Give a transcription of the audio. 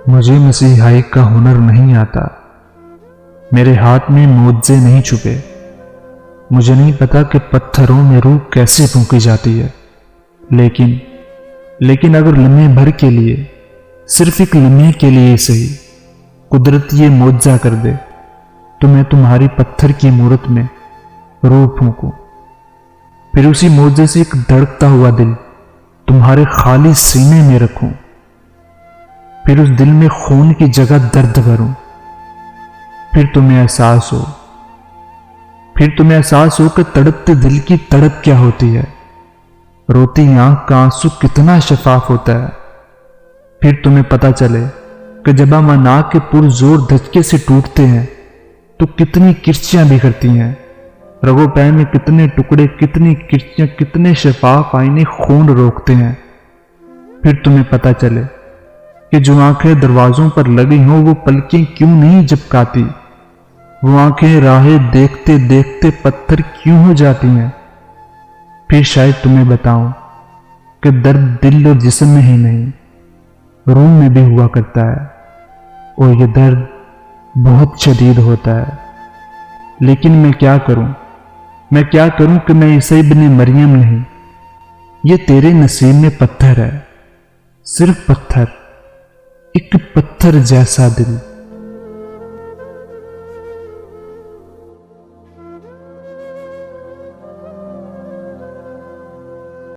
مجھے مسیحائی کا ہنر نہیں آتا، میرے ہاتھ میں معجزے نہیں چھپے، مجھے نہیں پتا کہ پتھروں میں روح کیسے پھونکی جاتی ہے، لیکن اگر لمحے بھر کے لیے، صرف ایک لمحے کے لیے صحیح، قدرت یہ معجزہ کر دے تو میں تمہاری پتھر کی مورت میں روح پھونکوں، پھر اسی معجزے سے ایک دھڑکتا ہوا دل تمہارے خالی سینے میں رکھوں، پھر اس دل میں خون کی جگہ درد بھروں، پھر تمہیں احساس ہو کہ تڑپتے دل کی تڑپ کیا ہوتی ہے، روتی آنکھ کا آنسو کتنا شفاف ہوتا ہے، پھر تمہیں پتا چلے کہ جب ہم ناک کے پرزور دھچکے سے ٹوٹتے ہیں تو کتنی کرچیاں بکھرتی ہیں، رگو پے میں کتنے ٹکڑے، کتنی کرچیاں، کتنے شفاف آئینے خون روکتے ہیں، پھر تمہیں پتا چلے کہ جو آنکھیں دروازوں پر لگی ہوں وہ پلکیں کیوں نہیں جھپکاتی، وہ آنکھیں راہیں دیکھتے دیکھتے پتھر کیوں ہو جاتی ہیں، پھر شاید تمہیں بتاؤں کہ درد دل اور جسم میں ہی نہیں، روح میں بھی ہوا کرتا ہے، اور یہ درد بہت شدید ہوتا ہے، لیکن میں کیا کروں کہ میں عیسی ابن مریم نہیں، یہ تیرے نصیب میں پتھر ہے، صرف پتھر، ایک پتھر جیسا دل۔